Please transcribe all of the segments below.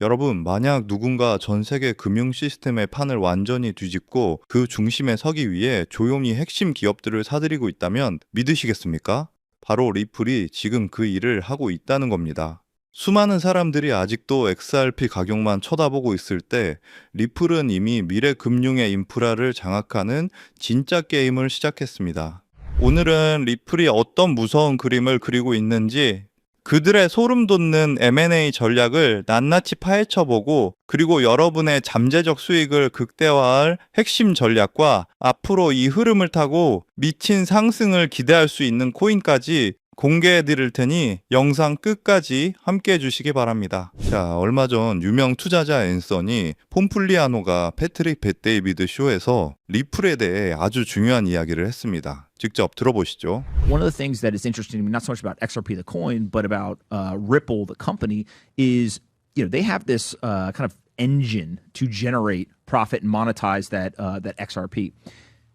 여러분, 만약 누군가 전 세계 금융 시스템의 판을 완전히 뒤집고 그 중심에 서기 위해 조용히 핵심 기업들을 사들이고 있다면 믿으시겠습니까? 바로 리플이 지금 그 일을 하고 있다는 겁니다. 수많은 사람들이 아직도 XRP 가격만 쳐다보고 있을 때 리플은 이미 미래 금융의 인프라를 장악하는 진짜 게임을 시작했습니다. 오늘은 리플이 어떤 무서운 그림을 그리고 있는지 그들의 소름 돋는 M&A 전략을 낱낱이 파헤쳐보고 그리고 여러분의 잠재적 수익을 극대화할 핵심 전략과 앞으로 이 흐름을 타고 미친 상승을 기대할 수 있는 코인까지 공개해 드릴 테니 영상 끝까지 함께 해주시기 바랍니다. 자, 얼마 전 유명 투자자 앤서니 폼플리아노가 패트릭 벳데이비드 쇼에서 리플에 대해 아주 중요한 이야기를 했습니다. 직접 들어보시죠. One of the things that is interesting to me, not so much about XRP the coin, but about Ripple the company, is they have this kind of engine to generate profit and monetize that XRP.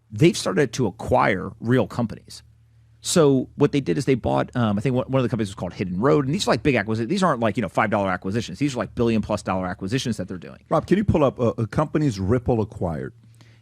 They've started to acquire real companies. So what they did is they bought, I think one of the companies was called Hidden Road, and these are like big acquisitions. These aren't like $5 acquisitions. These are like $billion+ acquisitions that they're doing. Rob, can you pull up a company's Ripple acquired?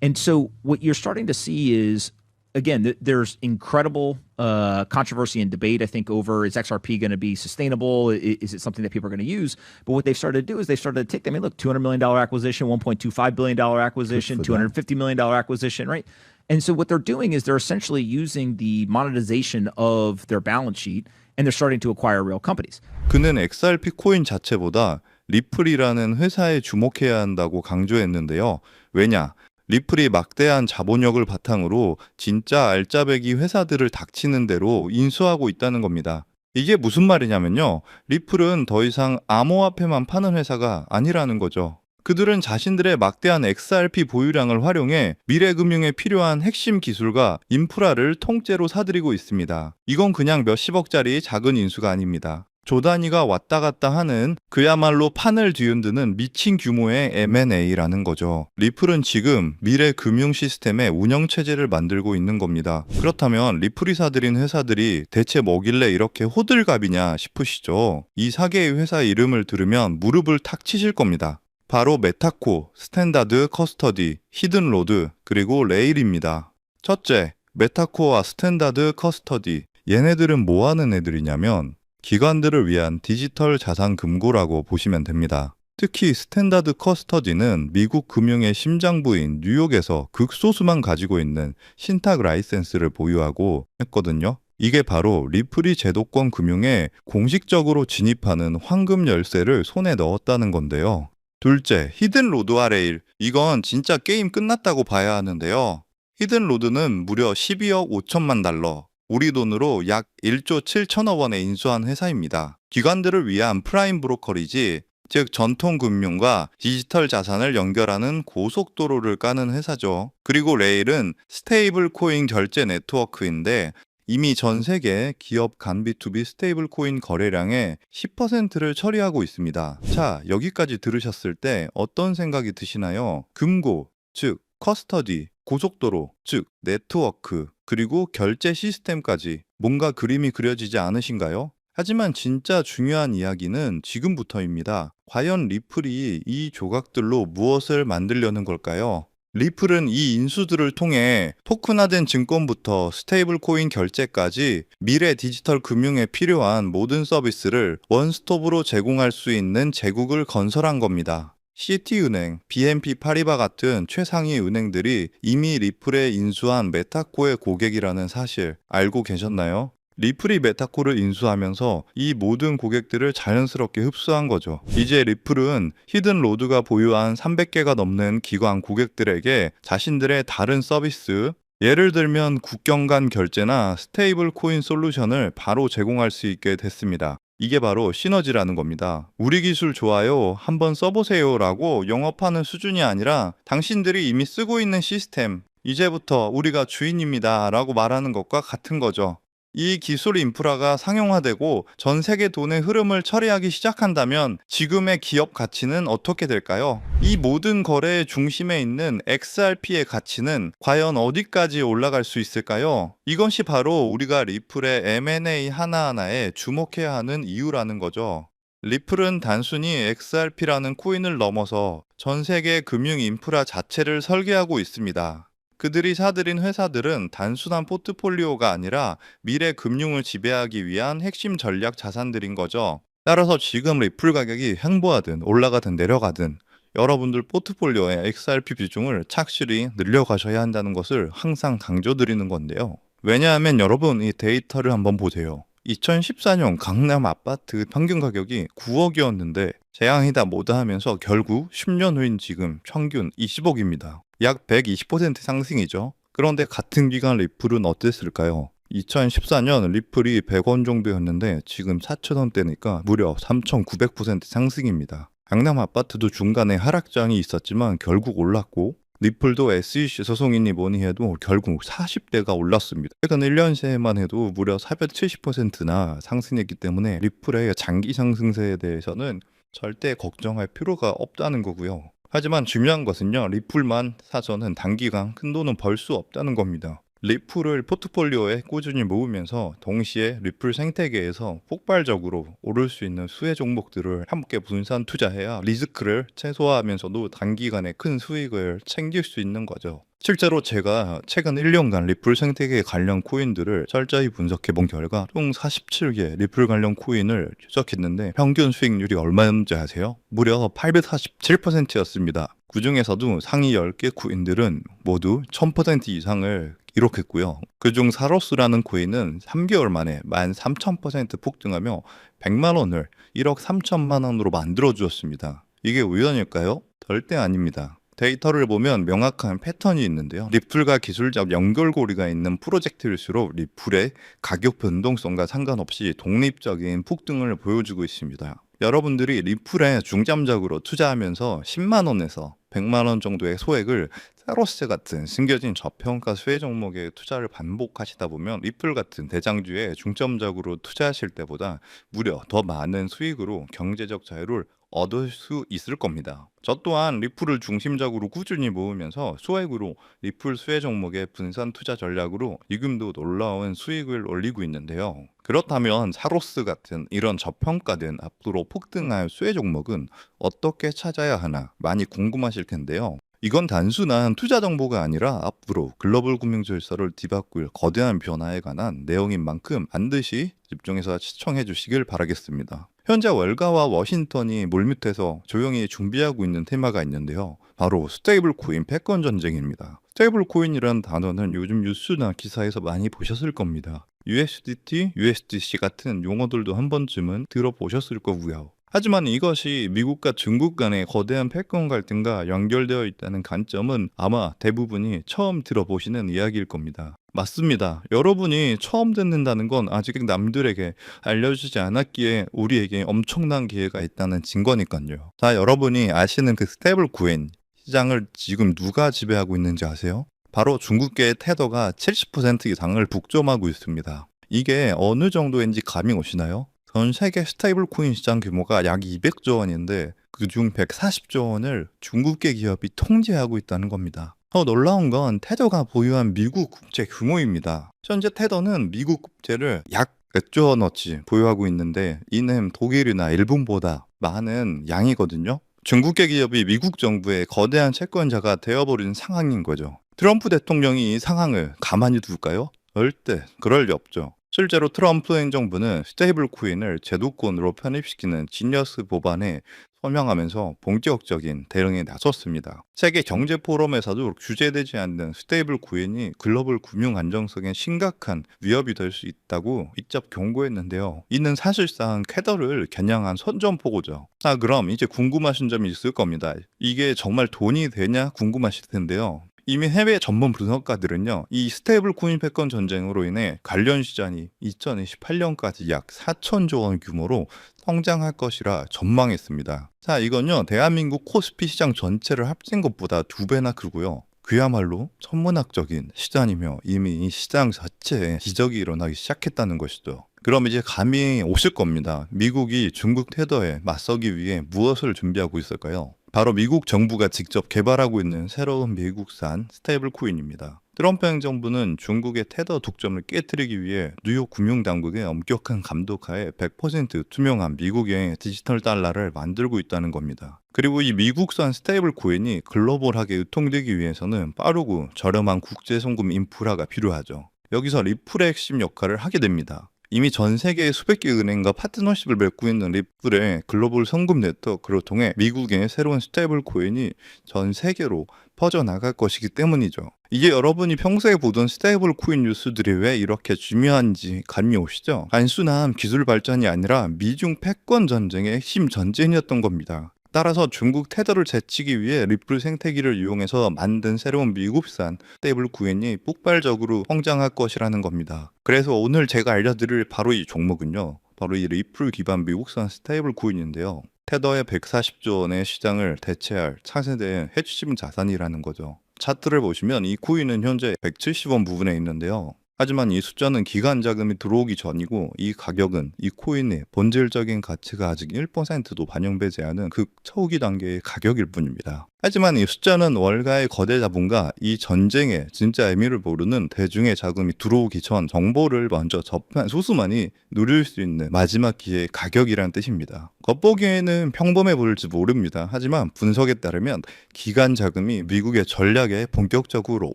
And so what you're starting to see is, again, there's incredible controversy and debate, I think, over is XRP going to be sustainable? Is it something that people are going to use? But what they've started to do is they started to take, look, $200 million acquisition, $1.25 billion acquisition, $250 million acquisition, right? And so what they're doing is they're essentially using the monetization of their balance sheet, and they're starting to acquire real companies. 그는 XRP 코인 자체보다 리플이라는 회사에 주목해야 한다고 강조했는데요. 왜냐? 리플이 막대한 자본력을 바탕으로 진짜 알짜배기 회사들을 닥치는 대로 인수하고 있다는 겁니다. 이게 무슨 말이냐면요. 리플은 더 이상 암호화폐만 파는 회사가 아니라는 거죠. 그들은 자신들의 막대한 XRP 보유량을 활용해 미래금융에 필요한 핵심 기술과 인프라를 통째로 사들이고 있습니다. 이건 그냥 몇십억짜리 작은 인수가 아닙니다. 조 단위가 왔다 갔다 하는 그야말로 판을 뒤흔드는 미친 규모의 M&A라는 거죠. 리플은 지금 미래 금융 시스템의 운영체제를 만들고 있는 겁니다. 그렇다면 리플이 사들인 회사들이 대체 뭐길래 이렇게 호들갑이냐 싶으시죠? 이 4개의 회사 이름을 들으면 무릎을 탁 치실 겁니다. 바로 메타코, 스탠다드 커스터디, 히든로드, 그리고 레일입니다. 첫째, 메타코와 스탠다드 커스터디. 얘네들은 뭐 하는 애들이냐면 기관들을 위한 디지털 자산 금고라고 보시면 됩니다. 특히 스탠다드 커스터디는 미국 금융의 심장부인 뉴욕에서 극소수만 가지고 있는 신탁 라이센스를 보유하고 했거든요. 이게 바로 리플이 제도권 금융에 공식적으로 진입하는 황금 열쇠를 손에 넣었다는 건데요. 둘째, 히든로드와 레일. 이건 진짜 게임 끝났다고 봐야 하는데요. 히든로드는 무려 12억 5천만 달러, 우리 돈으로 약 1조 7천억 원에 인수한 회사입니다. 기관들을 위한 프라임 브로커리지, 즉 전통 금융과 디지털 자산을 연결하는 고속도로를 까는 회사죠. 그리고 레일은 스테이블 코인 결제 네트워크인데 이미 전 세계 기업 간 B2B 스테이블 코인 거래량의 10%를 처리하고 있습니다. 자, 여기까지 들으셨을 때 어떤 생각이 드시나요? 금고, 즉 커스터디, 고속도로, 즉 네트워크, 그리고 결제 시스템까지 뭔가 그림이 그려지지 않으신가요? 하지만 진짜 중요한 이야기는 지금부터입니다. 과연 리플이 이 조각들로 무엇을 만들려는 걸까요? 리플은 이 인수들을 통해 토큰화된 증권부터 스테이블 코인 결제까지 미래 디지털 금융에 필요한 모든 서비스를 원스톱으로 제공할 수 있는 제국을 건설한 겁니다. 시티은행, BNP 파리바 같은 최상위 은행들이 이미 리플에 인수한 메타코의 고객이라는 사실 알고 계셨나요? 리플이 메타코를 인수하면서 이 모든 고객들을 자연스럽게 흡수한 거죠. 이제 리플은 히든로드가 보유한 300개가 넘는 기관 고객들에게 자신들의 다른 서비스, 예를 들면 국경 간 결제나 스테이블 코인 솔루션을 바로 제공할 수 있게 됐습니다. 이게 바로 시너지라는 겁니다. 우리 기술 좋아요, 한번 써보세요 라고 영업하는 수준이 아니라 당신들이 이미 쓰고 있는 시스템, 이제부터 우리가 주인입니다 라고 말하는 것과 같은 거죠. 이 기술 인프라가 상용화되고 전 세계 돈의 흐름을 처리하기 시작한다면 지금의 기업 가치는 어떻게 될까요? 이 모든 거래의 중심에 있는 XRP의 가치는 과연 어디까지 올라갈 수 있을까요? 이것이 바로 우리가 리플의 M&A 하나하나에 주목해야 하는 이유라는 거죠. 리플은 단순히 XRP라는 코인을 넘어서 전 세계 금융 인프라 자체를 설계하고 있습니다. 그들이 사들인 회사들은 단순한 포트폴리오가 아니라 미래 금융을 지배하기 위한 핵심 전략 자산들인 거죠. 따라서 지금 리플 가격이 횡보하든 올라가든 내려가든 여러분들 포트폴리오의 XRP 비중을 착실히 늘려가셔야 한다는 것을 항상 강조드리는 건데요. 왜냐하면 여러분 이 데이터를 한번 보세요. 2014년 강남 아파트 평균 가격이 9억이었는데 재앙이다 뭐다 하면서 결국 10년 후인 지금 평균 20억입니다. 약 120% 상승이죠. 그런데 같은 기간 리플은 어땠을까요? 2014년 리플이 100원 정도였는데 지금 4,000원대니까 무려 3,900% 상승입니다. 강남 아파트도 중간에 하락장이 있었지만 결국 올랐고 리플도 SEC 소송이니 뭐니 해도 결국 40대가 올랐습니다. 최근 1년 새에만 해도 무려 470%나 상승했기 때문에 리플의 장기 상승세에 대해서는 절대 걱정할 필요가 없다는 거고요. 하지만 중요한 것은요. 리플만 사서는 단기간 큰 돈은 벌 수 없다는 겁니다. 리플을 포트폴리오에 꾸준히 모으면서 동시에 리플 생태계에서 폭발적으로 오를 수 있는 수혜 종목들을 함께 분산 투자해야 리스크를 최소화하면서도 단기간에 큰 수익을 챙길 수 있는 거죠. 실제로 제가 최근 1년간 리플 생태계 관련 코인들을 철저히 분석해 본 결과 총 47개 리플 관련 코인을 추적했는데 평균 수익률이 얼마였는지 아세요? 무려 847%였습니다. 그 중에서도 상위 10개 코인들은 모두 1000% 이상을 기록했고요. 그중 사로스라는 코인은 3개월 만에 13,000% 폭등하며 100만 원을 1억 3천만 원으로 만들어 주었습니다. 이게 우연일까요? 절대 아닙니다. 데이터를 보면 명확한 패턴이 있는데요. 리플과 기술적 연결고리가 있는 프로젝트일수록 리플의 가격 변동성과 상관없이 독립적인 폭등을 보여주고 있습니다. 여러분들이 리플에 중점적으로 투자하면서 10만 원에서 100만 원 정도의 소액을 사로스 같은 숨겨진 저평가 수혜 종목에 투자를 반복하시다 보면 리플 같은 대장주에 중점적으로 투자하실 때보다 무려 더 많은 수익으로 경제적 자유를 얻을 수 있을 겁니다. 저 또한 리플을 중심적으로 꾸준히 모으면서 소액으로 리플 수혜 종목의 분산 투자 전략으로 지금도 놀라운 수익을 올리고 있는데요. 그렇다면 사로스 같은 이런 저평가된 앞으로 폭등할 수혜 종목은 어떻게 찾아야 하나 많이 궁금하실 텐데요. 이건 단순한 투자 정보가 아니라 앞으로 글로벌 금융 질서를 뒤바꿀 거대한 변화에 관한 내용인 만큼 반드시 집중해서 시청해 주시길 바라겠습니다. 현재 월가와 워싱턴이 물밑에서 조용히 준비하고 있는 테마가 있는데요. 바로 스테이블 코인 패권 전쟁입니다. 스테이블 코인이라는 단어는 요즘 뉴스나 기사에서 많이 보셨을 겁니다. USDT, USDC 같은 용어들도 한 번쯤은 들어보셨을 거고요. 하지만 이것이 미국과 중국 간의 거대한 패권 갈등과 연결되어 있다는 관점은 아마 대부분이 처음 들어보시는 이야기일 겁니다. 맞습니다. 여러분이 처음 듣는다는 건 아직 남들에게 알려주지 않았기에 우리에게 엄청난 기회가 있다는 증거니까요. 자, 여러분이 아시는 그 스테이블 코인 시장을 지금 누가 지배하고 있는지 아세요? 바로 중국계의 테더가 70% 이상을 독점하고 있습니다. 이게 어느 정도인지 감이 오시나요? 전 세계 스테이블 코인 시장 규모가 약 200조 원인데 그중 140조 원을 중국계 기업이 통제하고 있다는 겁니다. 더 놀라운 건 테더가 보유한 미국 국채 규모입니다. 현재 테더는 미국 국채를 약 100조 원어치 보유하고 있는데 이는 독일이나 일본보다 많은 양이거든요. 중국계 기업이 미국 정부의 거대한 채권자가 되어버린 상황인 거죠. 트럼프 대통령이 이 상황을 가만히 둘까요? 절대 그럴 리 없죠. 실제로 트럼프 행정부는 스테이블 코인을 제도권으로 편입시키는 지니어스 법안에 서명하면서 본격적인 대응에 나섰습니다. 세계 경제 포럼에서도 규제되지 않는 스테이블 코인이 글로벌 금융 안정성에 심각한 위협이 될 수 있다고 직접 경고했는데요. 이는 사실상 캐더를 겨냥한 선전포고죠. 자, 그럼 이제 궁금하신 점이 있을 겁니다. 이게 정말 돈이 되냐 궁금하실 텐데요. 이미 해외 전문 분석가들은요, 이 스테이블 코인 패권 전쟁으로 인해 관련 시장이 2028년까지 약 4천조 원 규모로 성장할 것이라 전망했습니다. 자, 이건요, 대한민국 코스피 시장 전체를 합친 것보다 2배나 크고요. 그야말로 천문학적인 시장이며 이미 이 시장 자체에 기적이 일어나기 시작했다는 것이죠. 그럼 이제 감이 오실 겁니다. 미국이 중국 테더에 맞서기 위해 무엇을 준비하고 있을까요? 바로 미국 정부가 직접 개발하고 있는 새로운 미국산 스테이블 코인입니다. 트럼프 행정부는 중국의 테더 독점을 깨뜨리기 위해 뉴욕 금융당국의 엄격한 감독하에 100% 투명한 미국의 디지털 달러를 만들고 있다는 겁니다. 그리고 이 미국산 스테이블 코인이 글로벌하게 유통되기 위해서는 빠르고 저렴한 국제 송금 인프라가 필요하죠. 여기서 리플의 핵심 역할을 하게 됩니다. 이미 전 세계의 수백 개 은행과 파트너십을 맺고 있는 리플의 글로벌 송금 네트워크를 통해 미국의 새로운 스테이블 코인이 전 세계로 퍼져나갈 것이기 때문이죠. 이게 여러분이 평소에 보던 스테이블 코인 뉴스들이 왜 이렇게 중요한지 감이 오시죠? 단순한 기술 발전이 아니라 미중 패권 전쟁의 핵심 전쟁이었던 겁니다. 따라서 중국 테더를 제치기 위해 리플 생태계를 이용해서 만든 새로운 미국산 스테이블 코인이 폭발적으로 성장할 것이라는 겁니다. 그래서 오늘 제가 알려드릴 바로 이 종목은요, 바로 이 리플 기반 미국산 스테이블 코인인데요. 테더의 140조 원의 시장을 대체할 차세대의 핵심 자산이라는 거죠. 차트를 보시면 이 코인은 현재 170원 부분에 있는데요. 하지만 이 숫자는 기관 자금이 들어오기 전이고, 이 가격은 이 코인의 본질적인 가치가 아직 1%도 반영되지 않은 극초기 단계의 가격일 뿐입니다. 하지만 이 숫자는 월가의 거대 자본과 이 전쟁의 진짜 의미를 모르는 대중의 자금이 들어오기 전 정보를 먼저 접한 소수만이 누릴 수 있는 마지막 기회의 가격이라는 뜻입니다. 겉보기에는 평범해 보일지 모릅니다. 하지만 분석에 따르면 기관 자금이 미국의 전략에 본격적으로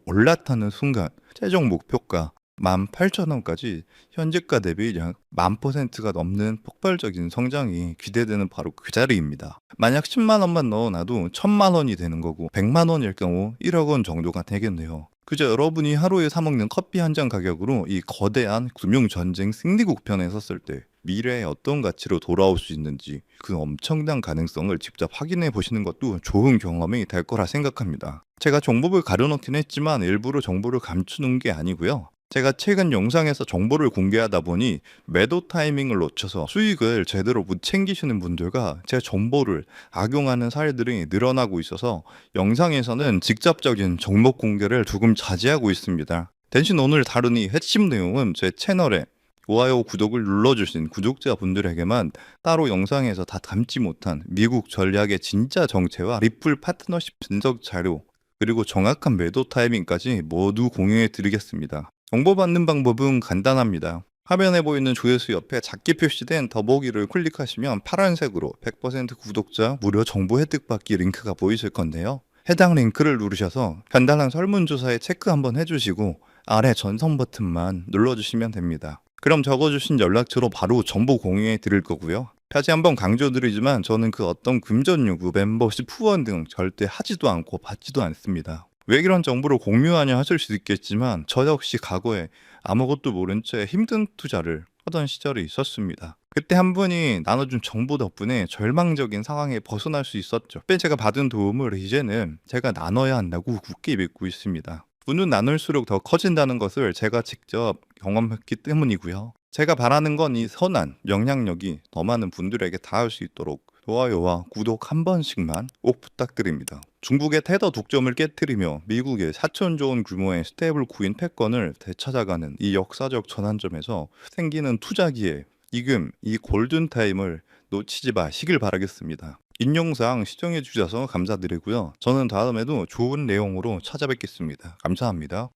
올라타는 순간 최종 목표가 18,000원까지 현재가 대비 약 10,000%가 넘는 폭발적인 성장이 기대되는 바로 그 자리입니다. 만약 10만 원만 넣어놔도 1,000만 원이 되는 거고, 100만 원일 경우 1억 원 정도가 되겠네요. 그저 여러분이 하루에 사 먹는 커피 한 잔 가격으로 이 거대한 금융전쟁 승리국 편에 섰을 때 미래에 어떤 가치로 돌아올 수 있는지 그 엄청난 가능성을 직접 확인해 보시는 것도 좋은 경험이 될 거라 생각합니다. 제가 정보를 가려놓긴 했지만 일부러 정보를 감추는 게 아니고요. 제가 최근 영상에서 정보를 공개하다 보니 매도 타이밍을 놓쳐서 수익을 제대로 못 챙기시는 분들과 제 정보를 악용하는 사례들이 늘어나고 있어서 영상에서는 직접적인 종목 공개를 조금 자제하고 있습니다. 대신 오늘 다룬 이 핵심 내용은 제 채널에 좋아요, 구독을 눌러주신 구독자분들에게만 따로 영상에서 다 담지 못한 미국 전략의 진짜 정체와 리플 파트너십 분석 자료, 그리고 정확한 매도 타이밍까지 모두 공유해 드리겠습니다. 정보받는 방법은 간단합니다. 화면에 보이는 조회수 옆에 작게 표시된 더보기를 클릭하시면 파란색으로 100% 구독자 무료 정보 혜택 받기 링크가 보이실 건데요. 해당 링크를 누르셔서 간단한 설문조사에 체크 한번 해주시고 아래 전송 버튼만 눌러주시면 됩니다. 그럼 적어주신 연락처로 바로 정보 공유해 드릴 거고요. 다시 한번 강조드리지만 저는 그 어떤 금전 요구, 멤버십 후원 등 절대 하지도 않고 받지도 않습니다. 왜 이런 정보를 공유하냐 하실 수 있겠지만 저 역시 과거에 아무것도 모른 채 힘든 투자를 하던 시절이 있었습니다. 그때 한 분이 나눠준 정보 덕분에 절망적인 상황에 벗어날 수 있었죠. 그때 제가 받은 도움을 이제는 제가 나눠야 한다고 굳게 믿고 있습니다. 분은 나눌수록 더 커진다는 것을 제가 직접 경험했기 때문이고요. 제가 바라는 건 이 선한 영향력이 더 많은 분들에게 닿을 수 있도록 좋아요와 구독 한 번씩만 꼭 부탁드립니다. 중국의 테더 독점을 깨뜨리며 미국의 4천조 원 규모의 스테이블 코인 패권을 되찾아가는 이 역사적 전환점에서 생기는 투자 기회, 지금 이 골든타임을 놓치지 마시길 바라겠습니다. 인용사항 시청해 주셔서 감사드리고요. 저는 다음에도 좋은 내용으로 찾아뵙겠습니다. 감사합니다.